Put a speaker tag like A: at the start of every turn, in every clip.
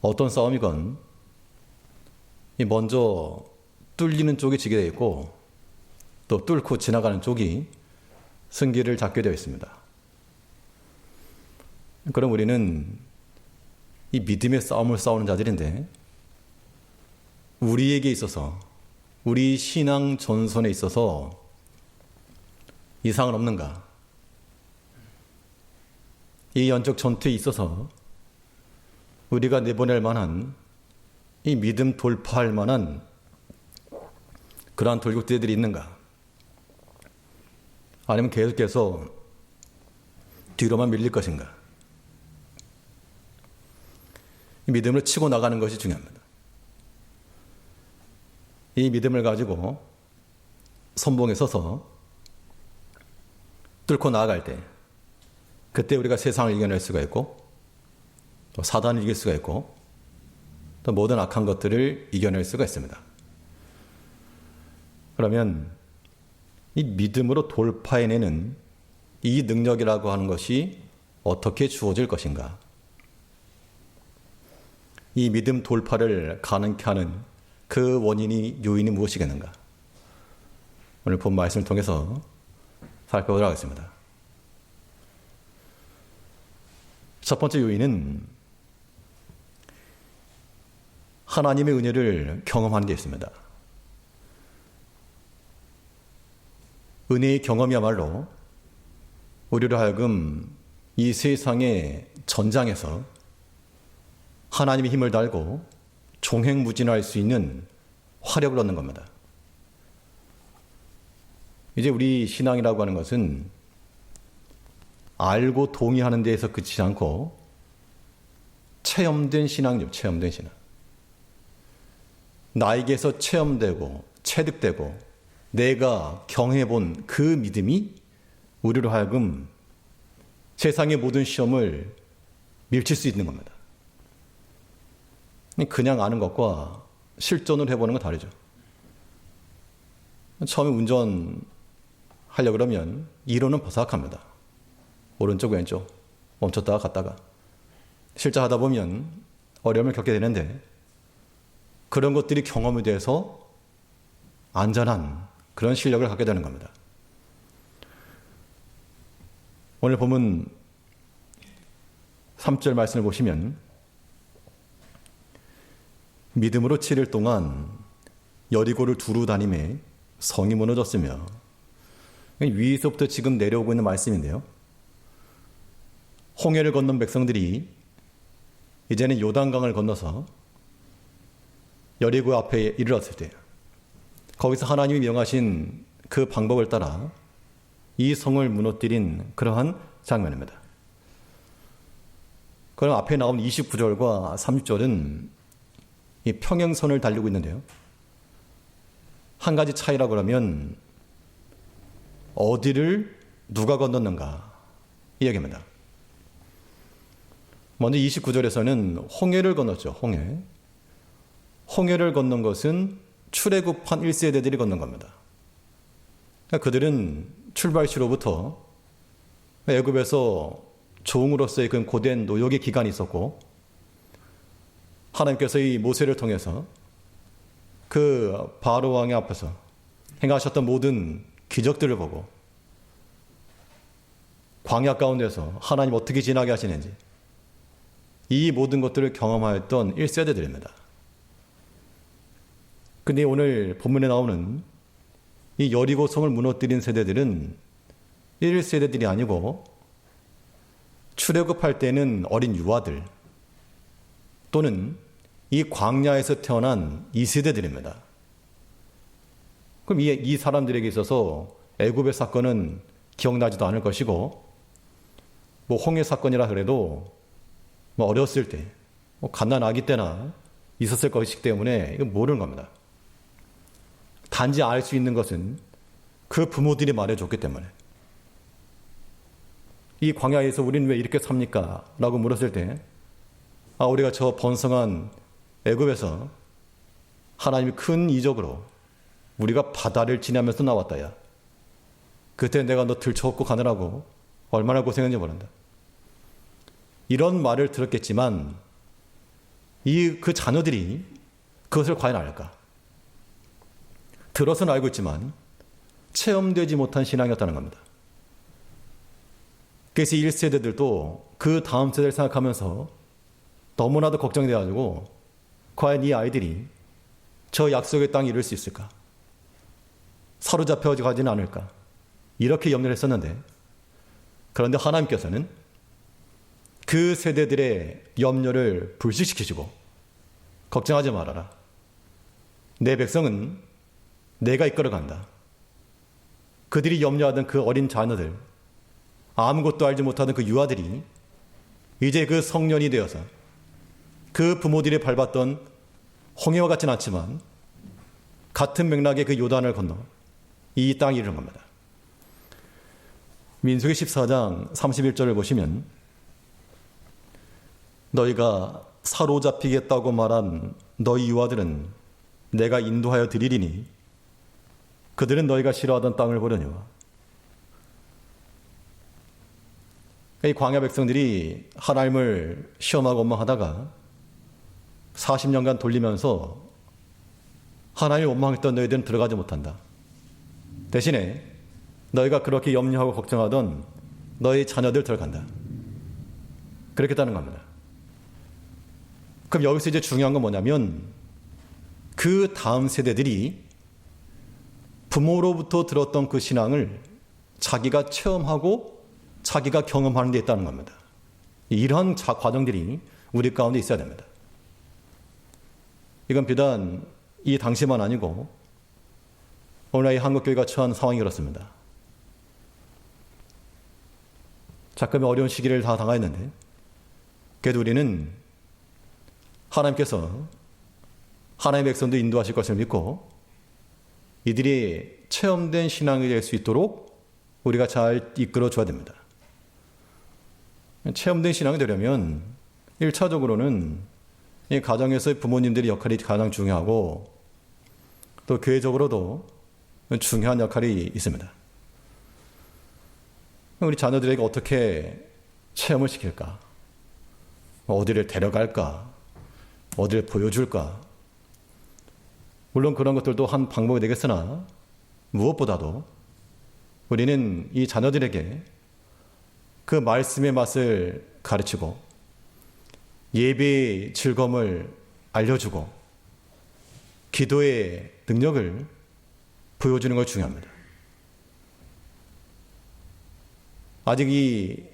A: 어떤 싸움이건 먼저 뚫리는 쪽이 지게 되어 있고 또 뚫고 지나가는 쪽이 승기를 잡게 되어 있습니다. 그럼 우리는 이 믿음의 싸움을 싸우는 자들인데 우리에게 있어서 우리 신앙 전선에 있어서 이상은 없는가? 이 영적 전투에 있어서 우리가 내보낼 만한 이 믿음 돌파할 만한 그러한 돌격대들이 있는가? 아니면 계속해서 뒤로만 밀릴 것인가? 이 믿음을 치고 나가는 것이 중요합니다. 이 믿음을 가지고 선봉에 서서 뚫고 나아갈 때 그때 우리가 세상을 이겨낼 수가 있고 또 사단을 이길 수가 있고 또 모든 악한 것들을 이겨낼 수가 있습니다. 그러면 이 믿음으로 돌파해내는 이 능력이라고 하는 것이 어떻게 주어질 것인가? 이 믿음 돌파를 가능케 하는 그 원인이 요인이 무엇이겠는가? 오늘 본 말씀을 통해서 살펴보도록 하겠습니다. 첫 번째 요인은 하나님의 은혜를 경험하는 데 있습니다. 은혜의 경험이야말로 우리로 하여금 이 세상의 전장에서 하나님의 힘을 달고 종횡무진할 수 있는 화력을 얻는 겁니다. 이제 우리 신앙이라고 하는 것은 알고 동의하는 데에서 그치지 않고 체험된 신앙이죠. 체험된 신앙. 나에게서 체험되고 체득되고 내가 경험해본 그 믿음이 우리로 하여금 세상의 모든 시험을 밀칠 수 있는 겁니다. 그냥 아는 것과 실전을 해보는 건 다르죠. 처음에 운전하려고 그러면 이론은 버삭합니다. 오른쪽 왼쪽 멈췄다가 갔다가 실제 하다 보면 어려움을 겪게 되는데 그런 것들이 경험이 돼서 안전한 그런 실력을 갖게 되는 겁니다. 오늘 본문 3절 말씀을 보시면 믿음으로 7일 동안 여리고를 두루 다니매 성이 무너졌으며 위에서부터 지금 내려오고 있는 말씀인데요. 홍해를 건넌 백성들이 이제는 요단강을 건너서 여리고 앞에 이르렀을 때 거기서 하나님이 명하신 그 방법을 따라 이 성을 무너뜨린 그러한 장면입니다. 그럼 앞에 나온 29절과 30절은 이 평행선을 달리고 있는데요. 한 가지 차이라고 하면 어디를 누가 건넜는가 이 얘기입니다. 먼저 29절에서는 홍해를 건넜죠. 홍해를 건넌 것은 출애굽한 1세대들이 건넌 겁니다. 그들은 출발시로부터 애굽에서 종으로서의 그 고된 노역의 기간이 있었고 하나님께서 이 모세를 통해서 그 바로 왕의 앞에서 행하셨던 모든 기적들을 보고 광야 가운데서 하나님 어떻게 지나게 하시는지 이 모든 것들을 경험하였던 1세대들입니다. 근데 오늘 본문에 나오는 이 여리고 성을 무너뜨린 세대들은 1세대들이 아니고 출애굽할 때는 어린 유아들 또는 이 광야에서 태어난 2세대들입니다. 그럼 이 사람들에게 있어서 애굽의 사건은 기억나지도 않을 것이고 뭐 홍해 사건이라 그래도 뭐 어렸을 때 뭐 갓난 아기 때나 있었을 것이기 때문에 이거 모르는 겁니다. 단지 알 수 있는 것은 그 부모들이 말해줬기 때문에 이 광야에서 우리는 왜 이렇게 삽니까? 라고 물었을 때 우리가 저 번성한 애굽에서 하나님이 큰 이적으로 우리가 바다를 지나면서 나왔다야. 그때 내가 너 들쳐업고 가느라고 얼마나 고생했는지 모른다. 이런 말을 들었겠지만 그 자녀들이 그것을 과연 알까? 들어서는 알고 있지만 체험되지 못한 신앙이었다는 겁니다. 그래서 1세대들도 그 다음 세대를 생각하면서 너무나도 걱정이 돼가지고 과연 이 아이들이 저 약속의 땅에 이룰 수 있을까? 사로잡혀 가지는 않을까? 이렇게 염려를 했었는데, 그런데 하나님께서는 그 세대들의 염려를 불식시키시고 걱정하지 말아라. 내 백성은 내가 이끌어간다. 그들이 염려하던 그 어린 자녀들, 아무것도 알지 못하던 그 유아들이 이제 그 성년이 되어서 그 부모들이 밟았던 홍해와 같진 않지만 같은 맥락의 그 요단을 건너 이 땅에 이르는 겁니다. 민수기 14장 31절을 보시면 너희가 사로잡히겠다고 말한 너희 유아들은 내가 인도하여 드리리니 그들은 너희가 싫어하던 땅을 보려니와. 이 광야 백성들이 하나님을 시험하고 원망하다가 40년간 돌리면서 하나님을 원망했던 너희들은 들어가지 못한다. 대신에 너희가 그렇게 염려하고 걱정하던 너희 자녀들 들어간다. 그렇게 했다는 겁니다. 그럼 여기서 이제 중요한 건 뭐냐면 그 다음 세대들이 부모로부터 들었던 그 신앙을 자기가 체험하고 자기가 경험하는 데 있다는 겁니다. 이런 과정들이 우리 가운데 있어야 됩니다. 이건 비단 이 당시만 아니고 오늘 이 한국교회가 처한 상황이 그렇습니다. 잠깐의 어려운 시기를 다 당했는데 그래도 우리는 하나님께서 하나님의 백성도 인도하실 것을 믿고 이들이 체험된 신앙이 될 수 있도록 우리가 잘 이끌어 줘야 됩니다. 체험된 신앙이 되려면 1차적으로는 이 가정에서의 부모님들의 역할이 가장 중요하고 또 교회적으로도 중요한 역할이 있습니다. 우리 자녀들에게 어떻게 체험을 시킬까? 어디를 데려갈까? 어디를 보여줄까? 물론 그런 것들도 한 방법이 되겠으나 무엇보다도 우리는 이 자녀들에게 그 말씀의 맛을 가르치고 예배의 즐거움을 알려주고 기도의 능력을 보여주는 것이 중요합니다. 아직 이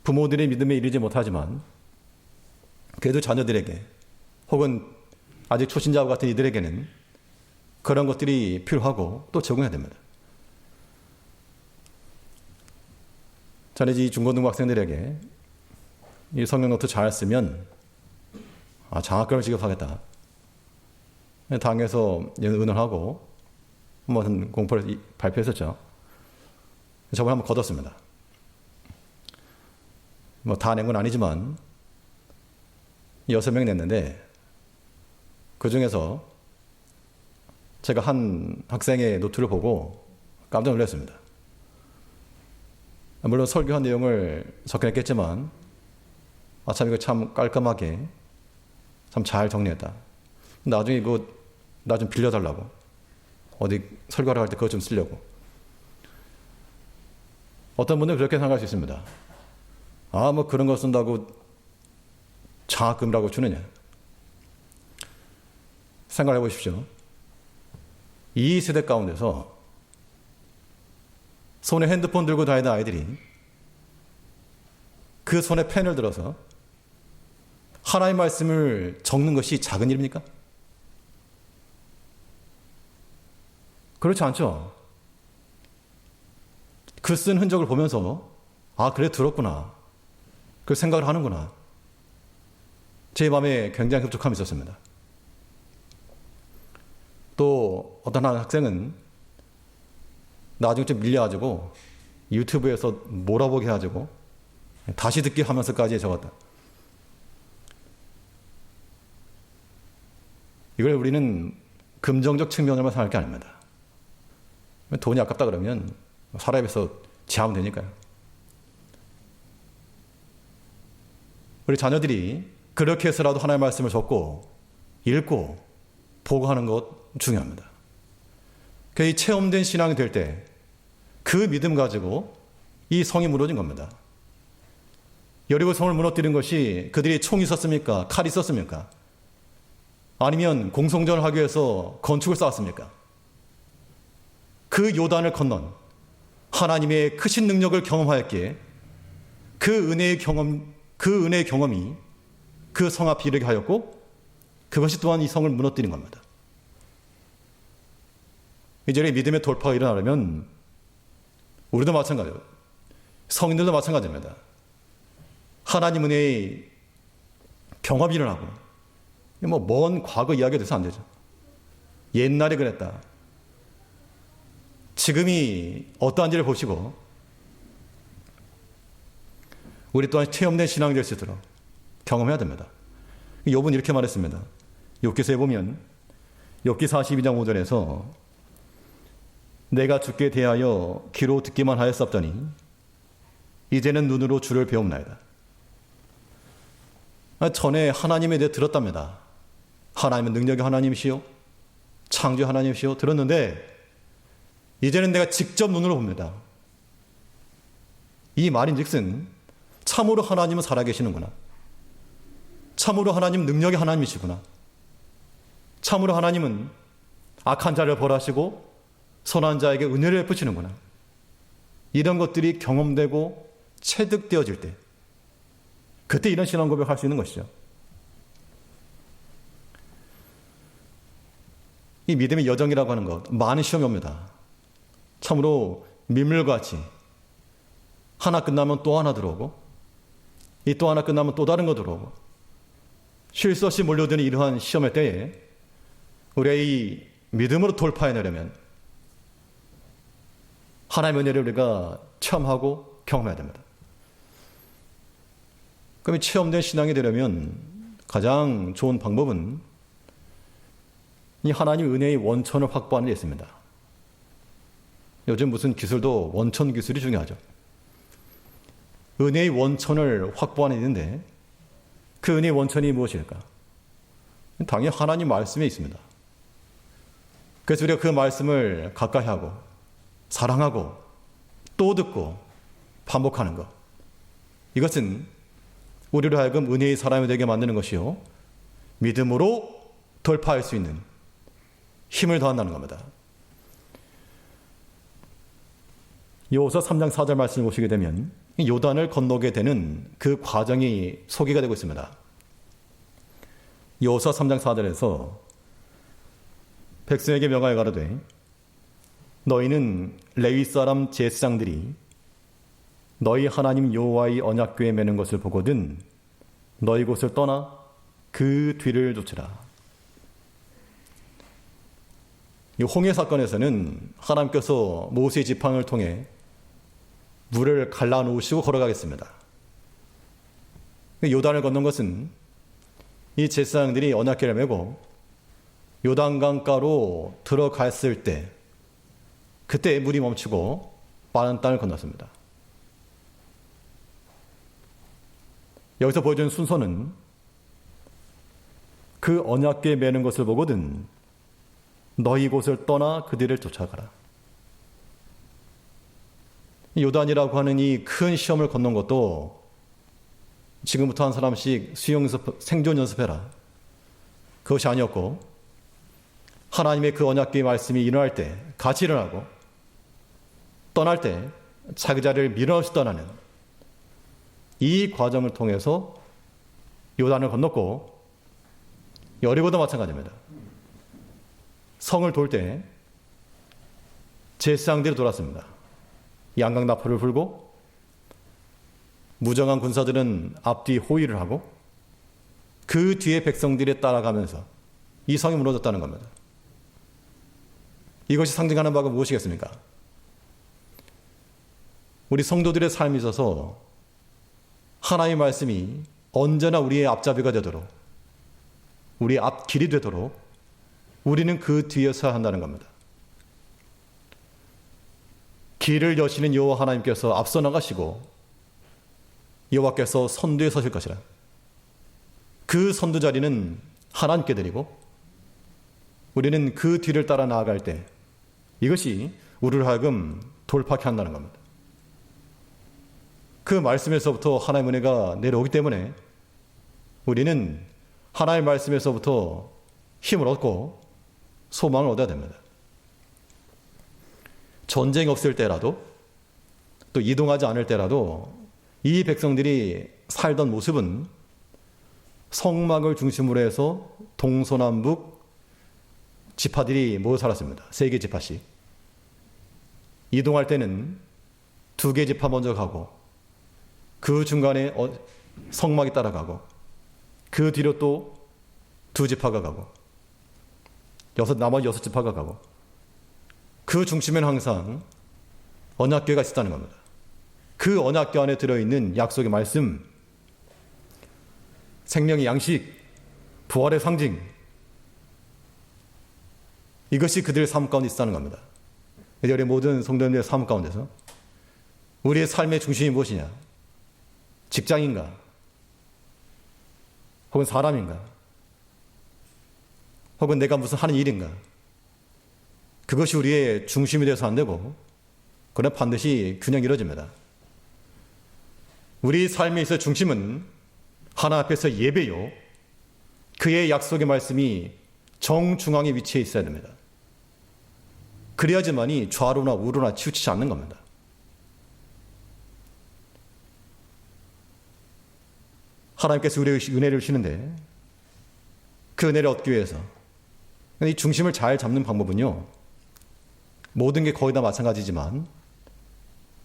A: 부모들의 믿음에 이르지 못하지만 그래도 자녀들에게 혹은 아직 초신자와 같은 이들에게는 그런 것들이 필요하고 또 적응해야 됩니다. 저는 이 중고등학생들에게 이 성경 노트 잘 쓰면 장학금을 지급하겠다. 당에서 의논하고 한번 공포를 발표했었죠. 저번에 한번 거뒀습니다. 뭐 다 낸 건 아니지만 6명 냈는데 그 중에서 제가 한 학생의 노트를 보고 깜짝 놀랐습니다. 물론 설교한 내용을 적혀냈겠지만 참 이거 참 깔끔하게 참 잘 정리했다. 나중에 이거 나 좀 빌려달라고. 어디 설교하러 갈 때 그것 좀 쓰려고. 어떤 분들은 그렇게 생각할 수 있습니다. 뭐 그런 거 쓴다고 장학금이라고 주느냐. 생각해 보십시오. 이 세대 가운데서 손에 핸드폰 들고 다니는 아이들이 그 손에 펜을 들어서 하나님의 말씀을 적는 것이 작은 일입니까? 그렇지 않죠. 그 쓴 흔적을 보면서 그래 들었구나. 그 생각을 하는구나. 제 마음에 굉장히 흡족함이 있었습니다. 또 어떤 한 학생은 나중에 좀 밀려가지고 유튜브에서 몰아보게 해가지고 다시 듣기 하면서까지 적었다. 이걸 우리는 금정적 측면으로만 생각할 게 아닙니다. 돈이 아깝다 그러면 사람에서 지하면 되니까요. 우리 자녀들이 그 그렇게 해서라도 하나님의 말씀을 적고 읽고 보고하는 것 중요합니다. 이 체험된 신앙이 될 때 그 믿음 가지고 이 성이 무너진 겁니다. 여리고 성을 무너뜨린 것이 그들이 총이 있었습니까? 칼이 있었습니까? 아니면 공성전을 하기 위해서 건축을 쌓았습니까? 그 요단을 건넌 하나님의 크신 능력을 경험하였기에 그 은혜의 경험이 그 성 앞에 이르게 하였고 그것이 또한 이 성을 무너뜨린 겁니다. 이제 믿음의 돌파가 일어나려면 우리도 마찬가지예요. 성인들도 마찬가지입니다. 하나님 은혜의 경험이 일어나고 먼 과거 이야기가 돼서 안 되죠. 옛날에 그랬다. 지금이 어떠한지를 보시고 우리 또한 체험된 신앙이 될 수 있도록 경험해야 됩니다. 욥은 이렇게 말했습니다. 욥기서에 보면 욥기 42장 5절에서 내가 주께 대하여 귀로 듣기만 하였었더니 이제는 눈으로 주를 배움나이다. 전에 하나님에 대해 들었답니다. 하나님은 능력의 하나님이시요 창조의 하나님이시요 들었는데 이제는 내가 직접 눈으로 봅니다. 이 말인즉슨 참으로 하나님은 살아계시는구나. 참으로 하나님 능력의 하나님이시구나. 참으로 하나님은 악한 자를 벌하시고 선한 자에게 은혜를 베푸시는구나. 이런 것들이 경험되고 체득되어질 때 그때 이런 신앙 고백을 할 수 있는 것이죠. 이 믿음의 여정이라고 하는 것 많은 시험이 옵니다. 참으로 밀물같이 하나 끝나면 또 하나 들어오고 이 또 하나 끝나면 또 다른 거 들어오고 쉴 수 없이 몰려드는 이러한 시험의 때에 우리가 이 믿음으로 돌파해내려면 하나님의 은혜를 우리가 체험하고 경험해야 됩니다. 그럼 체험된 신앙이 되려면 가장 좋은 방법은 이 하나님 은혜의 원천을 확보하는 데 있습니다. 요즘 무슨 기술도 원천 기술이 중요하죠. 은혜의 원천을 확보하는 데 있는데 그 은혜의 원천이 무엇일까? 당연히 하나님 말씀에 있습니다. 그래서 우리가 그 말씀을 가까이 하고 사랑하고 또 듣고 반복하는 것. 이것은 우리로 하여금 은혜의 사람이 되게 만드는 것이요. 믿음으로 돌파할 수 있는 힘을 더한다는 겁니다. 여호수아 3장 4절 말씀을 보시게 되면 요단을 건너게 되는 그 과정이 소개가 되고 있습니다. 여호수아 3장 4절에서 백성에게 명하여 가로되 너희는 레위 사람 제사장들이 너희 하나님 여호와의 언약궤에 매는 것을 보거든 너희 곳을 떠나 그 뒤를 쫓으라. 이 홍해 사건에서는 하나님께서 모세의 지팡이를 통해 물을 갈라놓으시고 걸어가겠습니다. 요단을 건넌 것은 이 제사장들이 언약궤를 메고 요단강가로 들어갔을 때 그때 물이 멈추고 빠른 땅을 건넜습니다. 여기서 보여준 순서는 그 언약궤에 매는 것을 보거든 너희 곳을 떠나 그들을 쫓아가라. 요단이라고 하는 이 큰 시험을 건넌 것도 지금부터 한 사람씩 수영 연습, 생존 연습해라. 그것이 아니었고 하나님의 그 언약궤의 말씀이 일어날 때 같이 일어나고 떠날 때 자기 자리를 밀어넣지 떠나는 이 과정을 통해서 요단을 건넜고 여리고도 마찬가지입니다. 성을 돌 때 제사장들이 돌았습니다. 양강나팔을 불고 무정한 군사들은 앞뒤 호위를 하고 그 뒤에 백성들이 따라가면서 이 성이 무너졌다는 겁니다. 이것이 상징하는 바가 무엇이겠습니까? 우리 성도들의 삶에 있어서 하나님의 말씀이 언제나 우리의 앞잡이가 되도록 우리의 앞길이 되도록 우리는 그 뒤에 서야 한다는 겁니다. 길을 여시는 여호와 하나님께서 앞서 나가시고 여호와께서 선두에 서실 것이라. 그 선두 자리는 하나님께 드리고 우리는 그 뒤를 따라 나아갈 때 이것이 우리를 하여금 돌파케 한다는 겁니다. 그 말씀에서부터 하나님의 은혜가 내려오기 때문에 우리는 하나님의 말씀에서부터 힘을 얻고 소망을 얻어야 됩니다. 전쟁이 없을 때라도 또 이동하지 않을 때라도 이 백성들이 살던 모습은 성막을 중심으로 해서 동서남북 지파들이 모여 살았습니다. 3개 지파씩. 이동할 때는 2개 지파 먼저 가고 그 중간에 성막이 따라가고 그 뒤로 또 2지파가 가고 나머지 6지파가 가고 그 중심에는 항상 언약궤가 있었다는 겁니다. 그 언약궤 안에 들어있는 약속의 말씀, 생명의 양식, 부활의 상징, 이것이 그들의 삶 가운데 있다는 겁니다. 이제 우리 모든 성도님들의 삶 가운데서 우리의 삶의 중심이 무엇이냐? 직장인가? 혹은 사람인가? 혹은 내가 무슨 하는 일인가? 그것이 우리의 중심이 되어서 안 되고 그러나 반드시 균형이 이루어집니다. 우리 삶에 있어 중심은 하나님 앞에서 예배요. 그의 약속의 말씀이 정중앙에 위치해 있어야 됩니다. 그래야지만이 좌로나 우로나 치우치지 않는 겁니다. 하나님께서 우리에게 은혜를 주시는데 그 은혜를 얻기 위해서 이 중심을 잘 잡는 방법은요. 모든 게 거의 다 마찬가지지만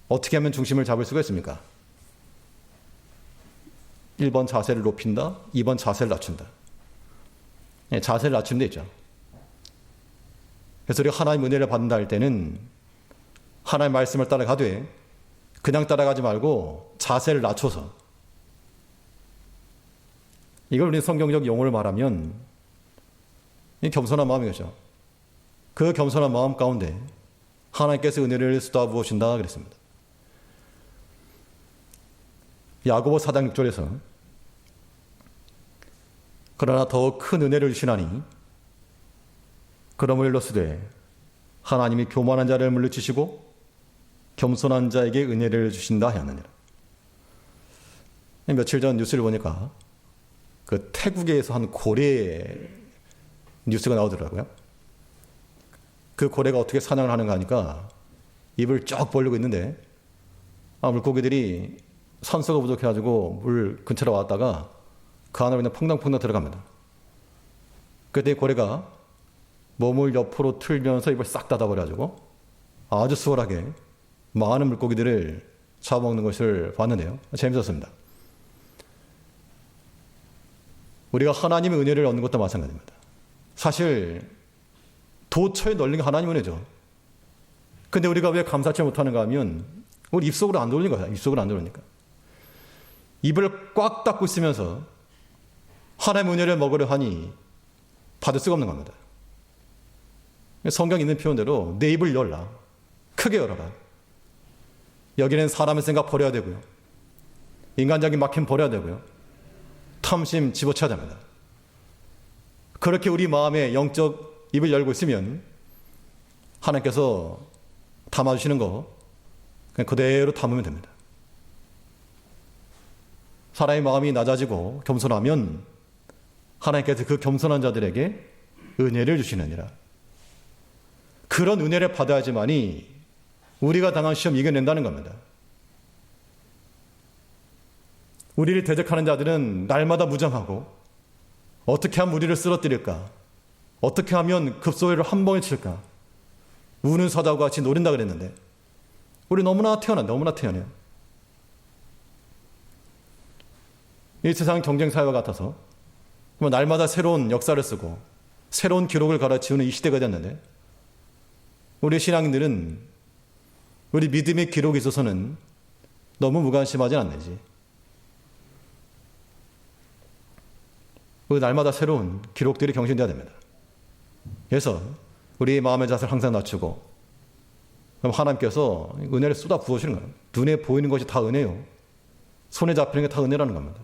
A: 어떻게 하면 중심을 잡을 수가 있습니까? 1번 자세를 높인다, 2번 자세를 낮춘다. 자세를 낮추는 데 있죠. 그래서 우리가 하나님의 은혜를 받는다 할 때는 하나님의 말씀을 따라가되 그냥 따라가지 말고 자세를 낮춰서, 이걸 우리 성경적 용어를 말하면 이 겸손한 마음이겠죠. 그 겸손한 마음 가운데 하나님께서 은혜를 쏟아부으신다 그랬습니다. 야고보 4장 6절에서 그러나 더 큰 은혜를 주시나니 그러므로 일러스되 하나님이 교만한 자를 물리치시고 겸손한 자에게 은혜를 주신다 하였느니라. 며칠 전 뉴스를 보니까 그 태국에서 한 고래 뉴스가 나오더라고요. 그 고래가 어떻게 사냥을 하는가 하니까 입을 쫙 벌리고 있는데 물고기들이 산소가 부족해가지고 물 근처로 왔다가 그 안으로 그냥 퐁당퐁당 들어갑니다. 그때 고래가 몸을 옆으로 틀면서 입을 싹 닫아버려가지고 아주 수월하게 많은 물고기들을 잡아먹는 것을 봤는데요. 재밌었습니다. 우리가 하나님의 은혜를 얻는 것도 마찬가지입니다. 사실 도처에 널린 게 하나님의 은혜죠. 근데 우리가 왜 감사치 못하는가 하면 우리 입속으로 안 들어오는 거야. 입속으로 안 들어오니까. 입을 꽉 닫고 있으면서 하나님의 은혜를 먹으려 하니 받을 수가 없는 겁니다. 성경에 있는 표현대로 내 입을 열라. 크게 열어라. 여기는 사람의 생각 버려야 되고요. 인간적인 막힘 버려야 되고요. 탐심 집어쳐야 됩니다. 그렇게 우리 마음에 영적 입을 열고 있으면 하나님께서 담아주시는 거 그냥 그대로 담으면 됩니다. 사람의 마음이 낮아지고 겸손하면 하나님께서 그 겸손한 자들에게 은혜를 주시느니라. 그런 은혜를 받아야지만이 우리가 당한 시험 이겨낸다는 겁니다. 우리를 대적하는 자들은 날마다 무장하고 어떻게 하면 우리를 쓰러뜨릴까? 어떻게 하면 급소리를 한 번에 칠까? 우는 사자와 같이 노린다 그랬는데 우리 너무나 태어나요. 이 세상 경쟁사회와 같아서 날마다 새로운 역사를 쓰고 새로운 기록을 갈아치우는 이 시대가 됐는데 우리 신앙인들은 우리 믿음의 기록에 있어서는 너무 무관심하진 않는지 날마다 새로운 기록들이 경신되어야 됩니다. 그래서 우리 마음의 자세를 항상 낮추고 그럼 하나님께서 은혜를 쏟아 부어주시는 거예요. 눈에 보이는 것이 다 은혜요. 손에 잡히는 게 다 은혜라는 겁니다.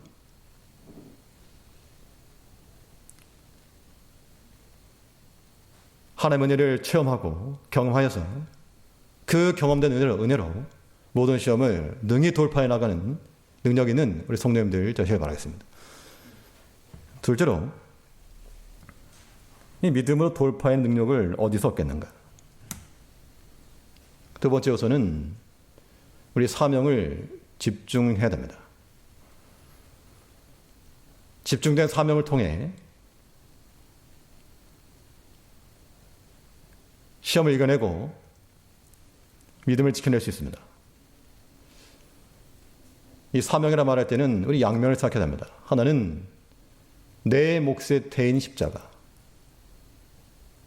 A: 하나님의 은혜를 체험하고 경험하여서 그 경험된 은혜로 모든 시험을 능히 돌파해 나가는 능력 있는 우리 성도님들 되시길 바라겠습니다. 둘째로, 이 믿음으로 돌파의 능력을 어디서 얻겠는가? 두 번째 요소는 우리 사명을 집중해야 됩니다. 집중된 사명을 통해 시험을 이겨내고 믿음을 지켜낼 수 있습니다. 이 사명이라 말할 때는 우리 양면을 생각해야 됩니다. 하나는 내 몫의 대인 십자가,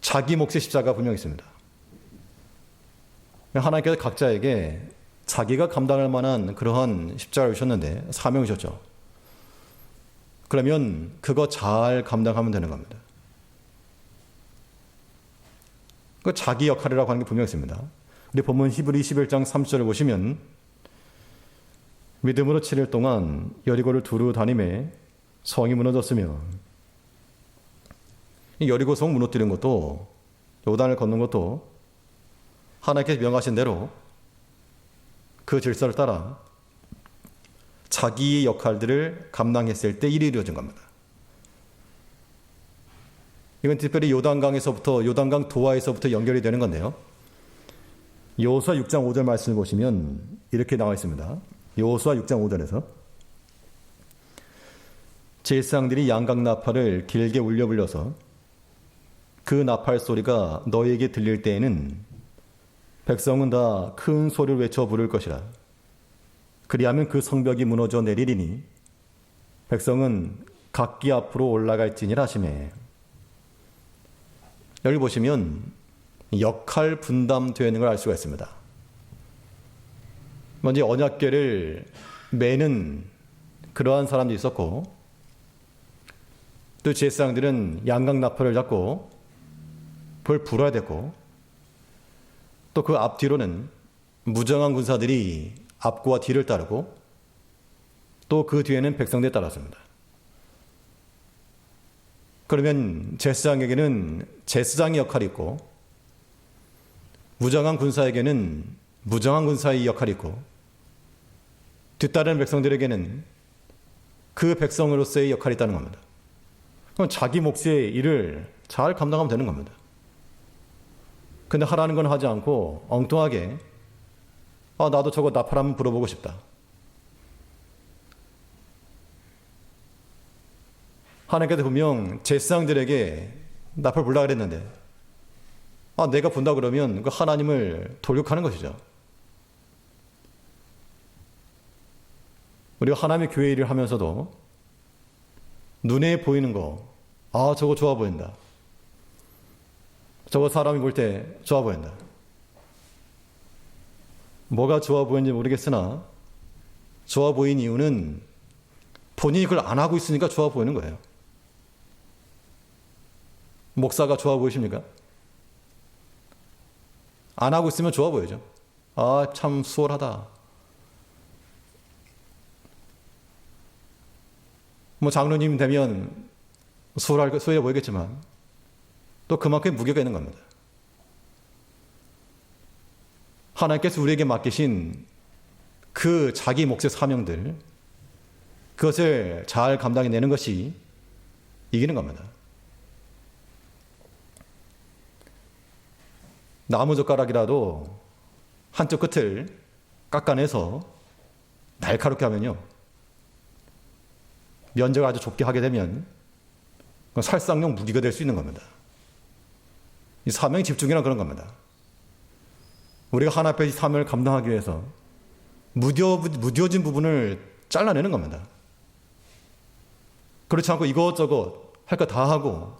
A: 자기 몫의 십자가 분명히 있습니다. 하나님께서 각자에게 자기가 감당할 만한 그러한 십자가를 주셨는데, 사명을 주셨죠. 그러면 그거 잘 감당하면 되는 겁니다. 그 자기 역할이라고 하는 게 분명히 있습니다. 우리 본문 히브리 11장 3절을 보시면 믿음으로 7일 동안 여리고를 두루 다니매 성이 무너졌으며, 이 여리고 성 무너뜨리는 것도, 요단을 걷는 것도 하나님께서 명하신 대로 그 질서를 따라 자기의 역할들을 감당했을 때 일이 이루어진 겁니다. 이건 특별히 요단강 도하에서부터 연결이 되는 건데요. 여호수아 6장 5절 말씀을 보시면 이렇게 나와 있습니다. 여호수아 6장 5절에서 제사장들이 양각 나팔을 길게 울려 불려서 그 나팔 소리가 너에게 들릴 때에는 백성은 다 큰 소리를 외쳐 부를 것이라. 그리하면 그 성벽이 무너져 내리리니 백성은 각기 앞으로 올라갈지니라 하시매. 여기 보시면 역할 분담되는 걸 알 수가 있습니다. 먼저 언약궤를 매는 그러한 사람도 있었고, 또 제사장들은 양각 나팔을 잡고 그걸 불어야 됐고, 또 그 앞뒤로는 무정한 군사들이 앞과 뒤를 따르고, 또 그 뒤에는 백성들이 따랐습니다. 그러면 제사장에게는 제사장의 역할이 있고, 무정한 군사에게는 무정한 군사의 역할이 있고, 뒤따르는 백성들에게는 그 백성으로서의 역할이 있다는 겁니다. 그럼 자기 몫의 일을 잘 감당하면 되는 겁니다. 근데 하라는 건 하지 않고 엉뚱하게 나도 저거 나팔 한번 불어보고 싶다. 하나님께서 분명 제사장들에게 나팔 불라 그랬는데 내가 분다 그러면 그 하나님을 돌격하는 것이죠. 우리가 하나님의 교회 일을 하면서도 눈에 보이는 거, 저거 좋아 보인다. 저거 사람이 볼 때 좋아 보인다. 뭐가 좋아 보이는지 모르겠으나 좋아 보인 이유는 본인이 그걸 안 하고 있으니까 좋아 보이는 거예요. 목사가 좋아 보이십니까? 안 하고 있으면 좋아 보이죠. 참 수월하다. 장로님 되면 수월해 보이겠지만 또 그만큼 무게가 있는 겁니다. 하나님께서 우리에게 맡기신 그 자기 몫의 사명들, 그것을 잘 감당해내는 것이 이기는 겁니다. 나무젓가락이라도 한쪽 끝을 깎아내서 날카롭게 하면요, 면적을 아주 좁게 하게 되면 살상용 무기가 될 수 있는 겁니다. 이 사명의 집중이란 그런 겁니다. 우리가 하나 앞에 이 사명을 감당하기 위해서 무뎌진 부분을 잘라내는 겁니다. 그렇지 않고 이것저것 할 거 다 하고,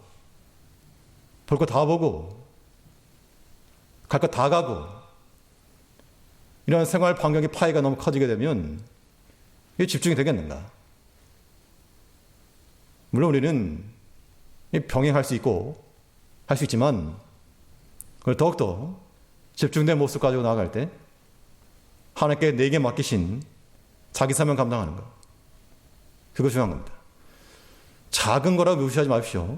A: 볼 거 다 보고, 갈 거 다 가고, 이런 생활 반경의 파이가 너무 커지게 되면 이게 집중이 되겠는가? 물론 우리는 병행할 수 있고 할 수 있지만, 그걸 더욱더 집중된 모습 가지고 나아갈 때 하나님께 내게 맡기신 자기 사명 감당하는 것, 그거 중요한 겁니다. 작은 거라고 무시하지 마십시오.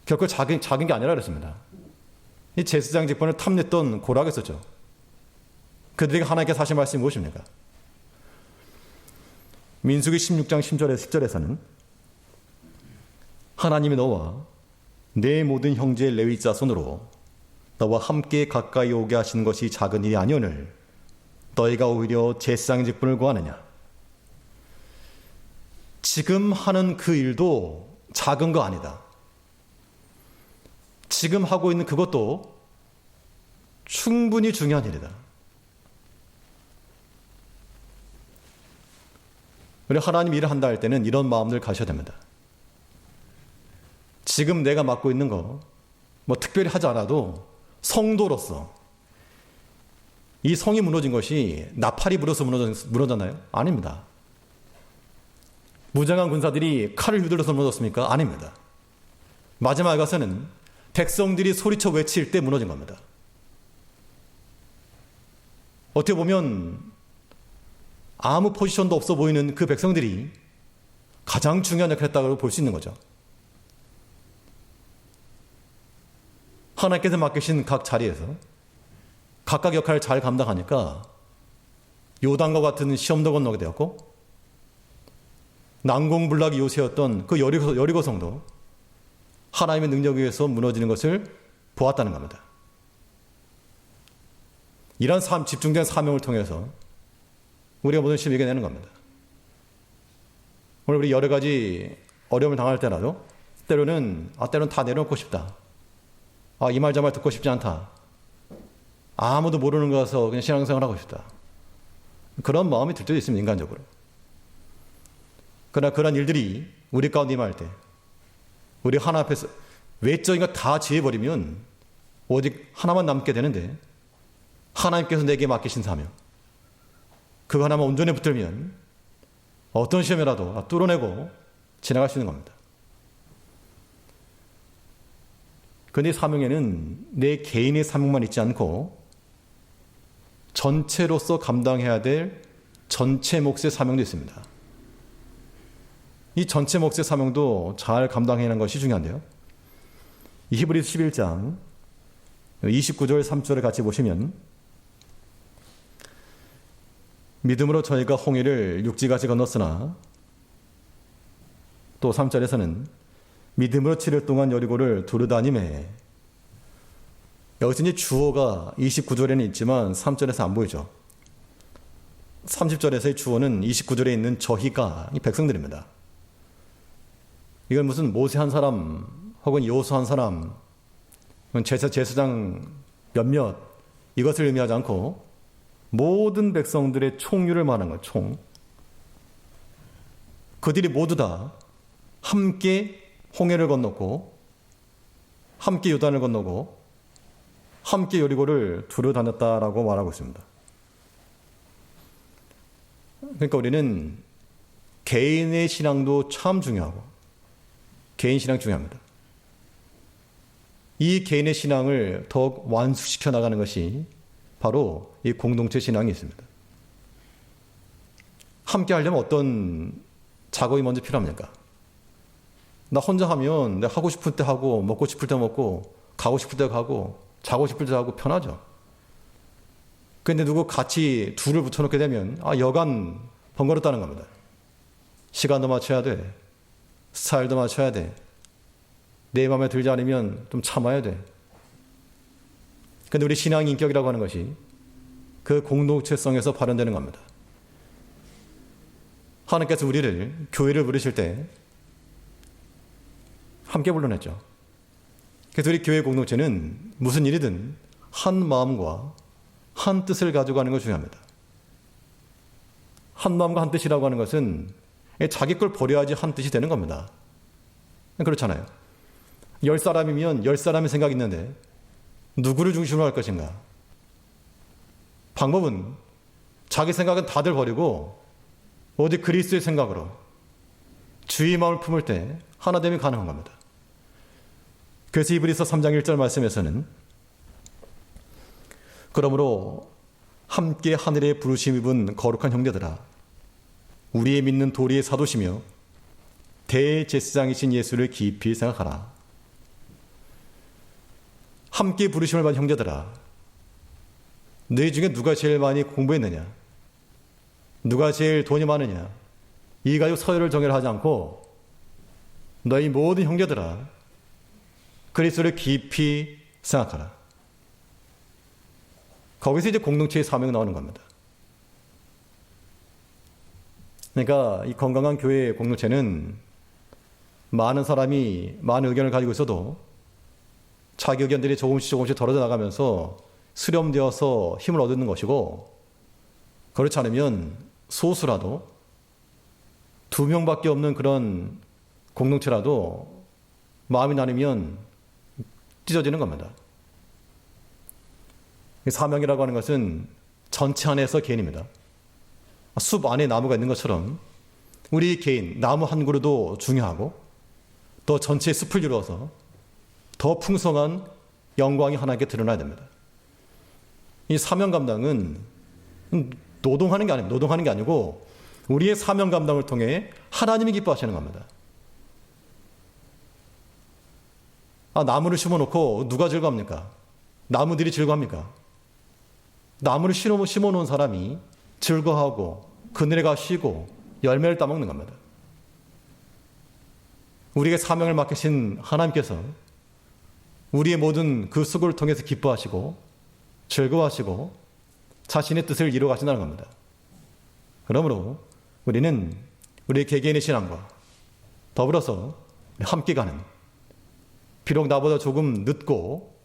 A: 결코 작은 게 아니라 그랬습니다. 이 제사장 직분을 탐냈던 고락이었죠. 그들에게 하나님께서 하신 말씀이 무엇입니까? 민수기 16장 10절에서는 하나님이 너와 내 모든 형제 레위 자손으로 너와 함께 가까이 오게 하신 것이 작은 일이 아니오늘 너희가 오히려 제사장 직분을 구하느냐. 지금 하는 그 일도 작은 거 아니다. 지금 하고 있는 그것도 충분히 중요한 일이다. 우리 하나님 일을 한다 할 때는 이런 마음들 가셔야 됩니다. 지금 내가 맡고 있는 거 뭐 특별히 하지 않아도 성도로서 이 성이 무너진 것이 나팔이 불어서 무너졌나요? 아닙니다. 무장한 군사들이 칼을 휘둘러서 무너졌습니까? 아닙니다. 마지막에 가서는 백성들이 소리쳐 외칠 때 무너진 겁니다. 어떻게 보면 아무 포지션도 없어 보이는 그 백성들이 가장 중요한 역할을 했다고 볼 수 있는 거죠. 하나님께서 맡기신 각 자리에서 각각 역할을 잘 감당하니까 요단과 같은 시험도 건너게 되었고 난공불락이 요새였던 그 여리고성도 하나님의 능력에 의해서 무너지는 것을 보았다는 겁니다. 이런 집중된 사명을 통해서 우리가 모든 시험을 이겨내는 겁니다. 오늘 우리 여러 가지 어려움을 당할 때라도 때로는 다 내려놓고 싶다. 이 말 저 말 듣고 싶지 않다. 아무도 모르는 거라서 그냥 신앙생활 하고 싶다. 그런 마음이 들 때도 있습니다. 인간적으로. 그러나 그런 일들이 우리 가운데 임할 때 우리 하나 앞에서 외적인 거 다 지어버리면 오직 하나만 남게 되는데 하나님께서 내게 맡기신 사명 그거 하나만 온전히 붙들면 어떤 시험이라도 뚫어내고 지나갈 수 있는 겁니다. 그런데 사명에는 내 개인의 사명만 있지 않고 전체로서 감당해야 될 전체 몫의 사명도 있습니다. 이 전체 몫의 사명도 잘 감당해내는 것이 중요한데요. 이 히브리서 11장 29절 3절을 같이 보시면 믿음으로 저희가 홍해를 육지같이 건넜으나 또 3절에서는 믿음으로 7일 동안 여리고를 두루다니매 여기서 이제 주어가 29절에는 있지만 3절에서 안 보이죠. 30절에서의 주어는 29절에 있는 저희가 이 백성들입니다. 이건 무슨 모세 한 사람 혹은 여호수아 한 사람 제사장 몇몇 이것을 의미하지 않고 모든 백성들의 총류를 말하는 거예요. 총. 그들이 모두 다 함께 홍해를 건넜고 함께 요단을 건너고 함께 여리고를 두루 다녔다라고 말하고 있습니다. 그러니까 우리는 개인의 신앙도 참 중요하고 개인 신앙 중요합니다. 이 개인의 신앙을 더욱 완수시켜 나가는 것이 바로 이 공동체 신앙이 있습니다. 함께 하려면 어떤 작업이 먼저 필요합니까? 나 혼자 하면 내가 하고 싶을 때 하고 먹고 싶을 때 먹고 가고 싶을 때 가고 자고 싶을 때 하고 편하죠. 그런데 누구 같이 둘을 붙여놓게 되면 여간 번거롭다는 겁니다. 시간도 맞춰야 돼. 스타일도 맞춰야 돼. 내 마음에 들지 않으면 좀 참아야 돼. 그런데 우리 신앙 인격이라고 하는 것이 그 공동체성에서 발현되는 겁니다. 하나님께서 우리를 교회를 부르실 때 함께 불러냈죠. 그래서 우리 교회 공동체는 무슨 일이든 한 마음과 한 뜻을 가지고 하는 것이 중요합니다. 한 마음과 한 뜻이라고 하는 것은 자기 걸 버려야지 한 뜻이 되는 겁니다. 그렇잖아요. 10사람이면 10사람의 생각이 있는데 누구를 중심으로 할 것인가? 방법은 자기 생각은 다들 버리고 오직 그리스도의 생각으로 주의 마음을 품을 때 하나됨이 가능한 겁니다. 그래서 히브리서 3장 1절 말씀에서는 그러므로 함께 하늘의 부르심 입은 거룩한 형제들아 우리의 믿는 도리의 사도시며 대제사장이신 예수를 깊이 생각하라. 함께 부르심을 받은 형제들아, 너희 중에 누가 제일 많이 공부했느냐? 누가 제일 돈이 많으냐? 이 가지고 서열을 정결하지 않고 너희 모든 형제들아, 그리스도를 깊이 생각하라. 거기서 이제 공동체의 사명이 나오는 겁니다. 그러니까 이 건강한 교회 공동체는 많은 사람이 많은 의견을 가지고 있어도 자기 의견들이 조금씩 덜어져 나가면서 수렴되어서 힘을 얻는 것이고, 그렇지 않으면 소수라도 2명밖에 없는 그런 공동체라도 마음이 나누면 찢어지는 겁니다. 사명이라고 하는 것은 전체 안에서 개인입니다. 숲 안에 나무가 있는 것처럼 우리 개인, 나무 한 그루도 중요하고 또 전체 숲을 이루어서 더 풍성한 영광이 하나님께 드러나야 됩니다. 이 사명 감당은 노동하는 게 아니고 우리의 사명 감당을 통해 하나님이 기뻐하시는 겁니다. 나무를 심어놓고 누가 즐거워합니까? 나무들이 즐거워합니까? 나무를 심어놓은 사람이 즐거워하고 그늘에 쉬고 열매를 따먹는 겁니다. 우리에게 사명을 맡기신 하나님께서 우리의 모든 그 수고를 통해서 기뻐하시고 즐거워하시고 자신의 뜻을 이루어 가신다는 겁니다. 그러므로 우리는 우리의 개개인의 신앙과 더불어서 함께 가는, 비록 나보다 조금 늦고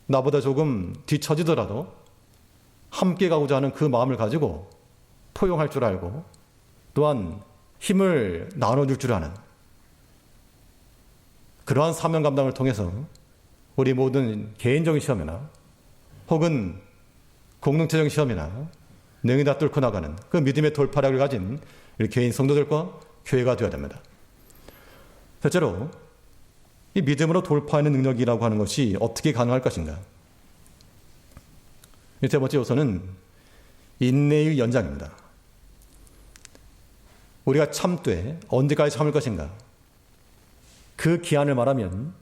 A: 나보다 조금 뒤처지더라도 함께 가고자 하는 그 마음을 가지고 포용할 줄 알고 또한 힘을 나눠줄 줄 아는 그러한 사명 감당을 통해서 우리 모든 개인적인 시험이나 혹은 공동체적인 시험이나 능히 다 뚫고 나가는 그 믿음의 돌파력을 가진 우리 개인 성도들과 교회가 되어야 됩니다. 셋째로, 이 믿음으로 돌파하는 능력이라고 하는 것이 어떻게 가능할 것인가? 세 번째 요소는 인내의 연장입니다. 우리가 참되 언제까지 참을 것인가? 그 기한을 말하면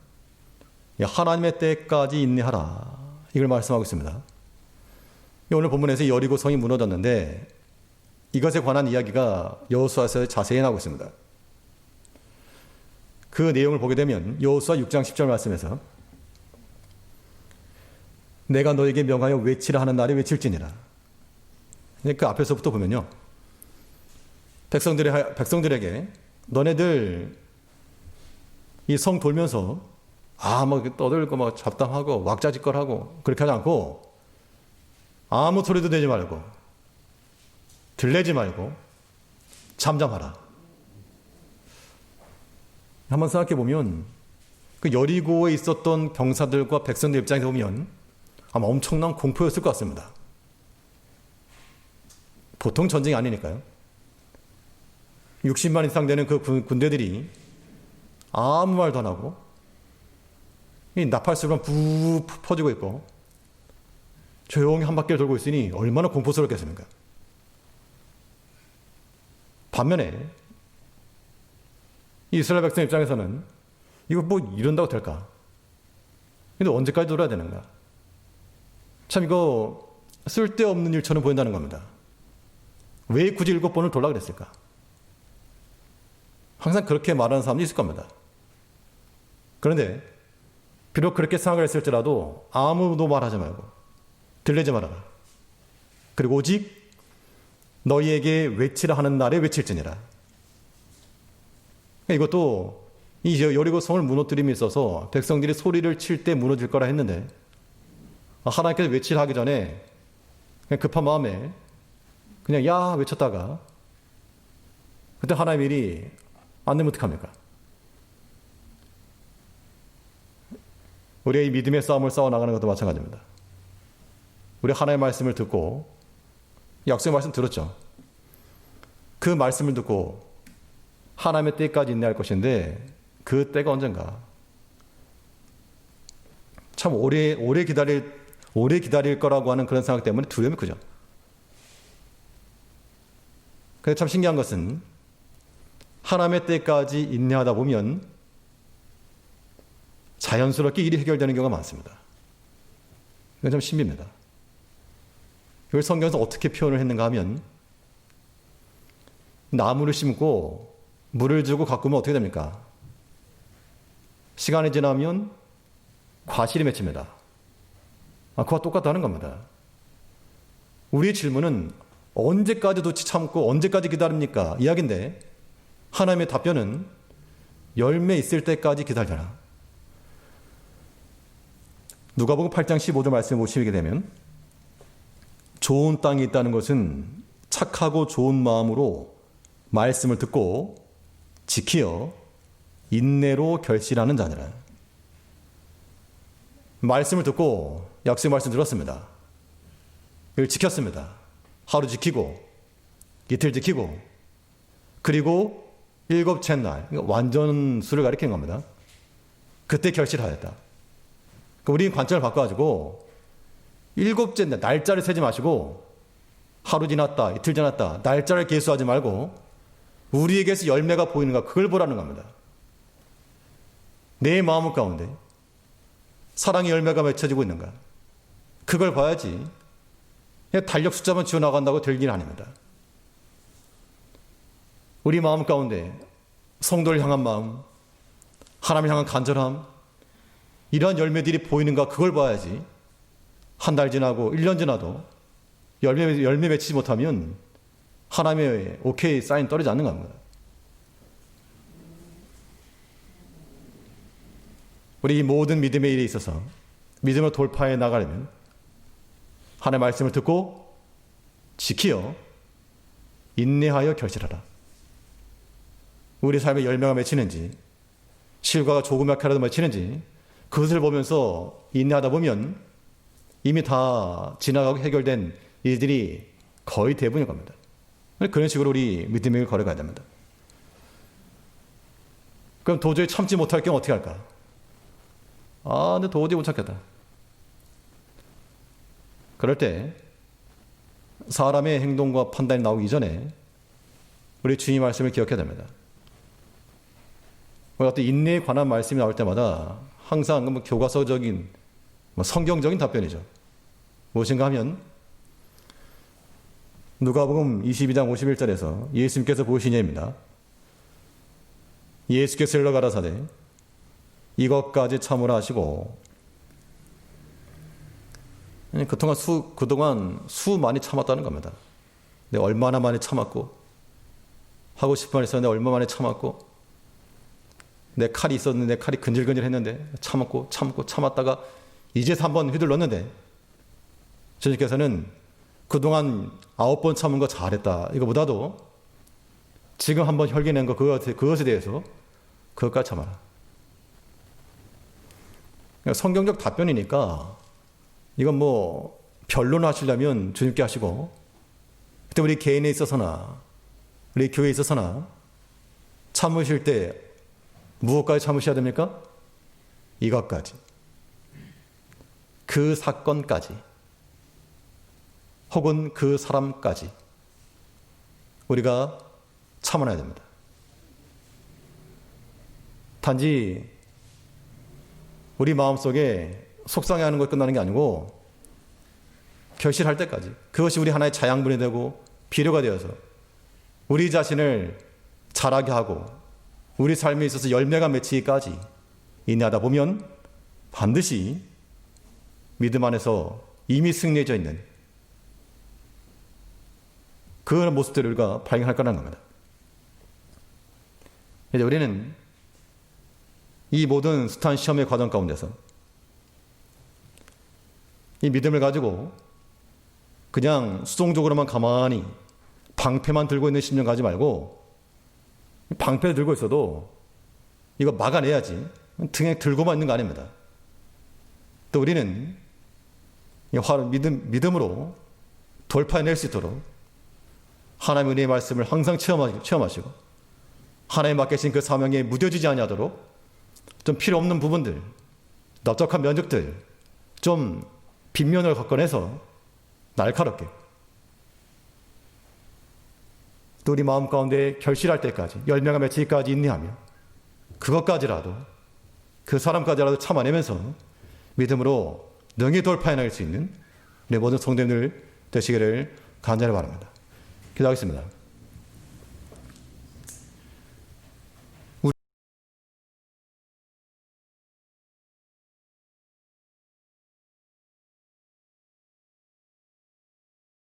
A: 하나님의 때까지 인내하라, 이걸 말씀하고 있습니다. 오늘 본문에서 여리고 성이 무너졌는데 이것에 관한 이야기가 여호수아서에 자세히 나오고 있습니다. 그 내용을 보게 되면 여호수아 6장 10절 말씀에서 내가 너에게 명하여 외치라 하는 날에 외칠지니라. 그 앞에서부터 보면요, 백성들에게 너네들 이 성 돌면서 떠들고 잡담하고 왁자지껄하고 그렇게 하지 않고 아무 소리도 내지 말고 들레지 말고 잠잠하라. 한번 생각해 보면 그 여리고에 있었던 병사들과 백성들 입장에서 보면 아마 엄청난 공포였을 것 같습니다. 보통 전쟁이 아니니까요. 60만 이상 되는 그 군대들이 아무 말도 안 하고 이 나팔수만 부 퍼지고 있고 조용히 한 바퀴를 돌고 있으니 얼마나 공포스럽겠습니까? 반면에 이스라엘 백성 입장에서는 이거 이런다고 될까? 근데 언제까지 돌아야 되는가? 참 이거 쓸데없는 일처럼 보인다는 겁니다. 왜 굳이 7번을 돌라 그랬을까? 항상 그렇게 말하는 사람도 있을 겁니다. 그런데 비록 그렇게 생각을 했을지라도 아무도 말하지 말고 들리지 말아라. 그리고 오직 너희에게 외치라 하는 날에 외칠지니라. 이것도 이 여리고 성을 무너뜨림에 있어서 백성들이 소리를 칠 때 무너질 거라 했는데 하나님께서 외치라 하기 전에 그냥 급한 마음에 그냥 야 외쳤다가 그때 하나님의 일이 안 되면 어떡합니까? 우리의 이 믿음의 싸움을 싸워나가는 것도 마찬가지입니다. 우리 하나님의 말씀을 듣고 약속의 말씀 들었죠. 그 말씀을 듣고 하나님의 때까지 인내할 것인데 그 때가 언젠가? 참 오래 기다릴 거라고 하는 그런 생각 때문에 두려움이 크죠. 근데 참 신기한 것은 하나님의 때까지 인내하다 보면 자연스럽게 일이 해결되는 경우가 많습니다. 이건 좀 신비입니다. 이걸 성경에서 어떻게 표현을 했는가 하면 나무를 심고 물을 주고 가꾸면 어떻게 됩니까? 시간이 지나면 과실이 맺힙니다. 그와 똑같다는 겁니다. 우리의 질문은 언제까지 도치 참고 언제까지 기다립니까? 이야기인데 하나님의 답변은 열매 있을 때까지 기다려라. 누가복음 8장 15절 말씀을 보시게 되면 좋은 땅이 있다는 것은 착하고 좋은 마음으로 말씀을 듣고 지키어 인내로 결실하는 자니라. 말씀을 듣고 약속의 말씀 들었습니다. 이걸 지켰습니다. 하루 지키고 이틀 지키고 그리고 일곱째 날 완전수를 가리키는 겁니다. 그때 결실하였다. 우리는 관점을 바꿔가지고 일곱째 날 날짜를 세지 마시고 하루 지났다 이틀 지났다 날짜를 계수하지 말고 우리에게서 열매가 보이는가 그걸 보라는 겁니다. 내 마음 가운데 사랑의 열매가 맺혀지고 있는가 그걸 봐야지 달력 숫자만 지어나간다고 될 일이 아닙니다. 우리 마음 가운데 성도를 향한 마음, 하나님을 향한 간절함 이러한 열매들이 보이는가 그걸 봐야지 한 달 지나고 1년 지나도 열매 맺히지 못하면 하나님의 오케이 사인 떨어지지 않는 겁니다. 우리 이 모든 믿음의 일에 있어서 믿음을 돌파해 나가려면 하나님의 말씀을 듣고 지키어 인내하여 결실하라. 우리 삶에 열매가 맺히는지 실과가 조그맣게라도 맺히는지 그것을 보면서 인내하다 보면 이미 다 지나가고 해결된 일들이 거의 대부분일 겁니다. 그런 식으로 우리 믿음의 길을 걸어가야 됩니다. 그럼 도저히 참지 못할 경우 어떻게 할까? 근데 도저히 못 참겠다. 그럴 때 사람의 행동과 판단이 나오기 전에 우리 주님 말씀을 기억해야 됩니다. 어떤 인내에 관한 말씀이 나올 때마다 항상 교과서적인 성경적인 답변이죠. 무엇인가 하면 누가복음 22장 51절에서 예수님께서 보신 예입니다. 예수께서 일러 가라사대 이것까지 참으라 하시고 그동안 많이 참았다는 겁니다. 내가 얼마나 많이 참았고 하고 싶은 말 있었는데 얼마나 많이 참았고 내 칼이 있었는데 내 칼이 근질근질 했는데 참았다가 이제서 한번 휘둘렀는데 주님께서는 그동안 9번 참은 거 잘했다. 이거보다도 지금 한번 혈기낸 거 그것에 대해서 그것까지 참아라. 성경적 답변이니까 이건 변론을 하시려면 주님께 하시고 그때 우리 개인에 있어서나 우리 교회에 있어서나 참으실 때 무엇까지 참으셔야 됩니까? 이것까지. 그 사건까지. 혹은 그 사람까지. 우리가 참아내야 됩니다. 단지 우리 마음속에 속상해하는 것 끝나는 게 아니고 결실할 때까지 그것이 우리 하나의 자양분이 되고 비료가 되어서 우리 자신을 자라게 하고 우리 삶에 있어서 열매가 맺히기까지 인내하다 보면 반드시 믿음 안에서 이미 승리해져 있는 그 모습들을 우리가 발견할 거라는 겁니다. 이제 우리는 이 모든 숱한 시험의 과정 가운데서 이 믿음을 가지고 그냥 수동적으로만 가만히 방패만 들고 있는 심령 가지 말고 방패를 들고 있어도 이거 막아내야지 등에 들고만 있는 거 아닙니다. 또 우리는 믿음으로 돌파해낼 수 있도록 하나님의 은혜의 말씀을 항상 체험하시고 하나님 맡기신 그 사명에 무뎌지지 아니하도록 좀 필요 없는 부분들, 넓적한 면적들 좀 빗면을 걷어내서 날카롭게 또 우리 마음 가운데 결실할 때까지 열매가 맺히기까지 인내하며 그것까지라도 그 사람까지라도 참아내면서 믿음으로 능히 돌파해낼 수 있는 우리 모든 성도님들 되시기를 간절히 바랍니다. 기도하겠습니다.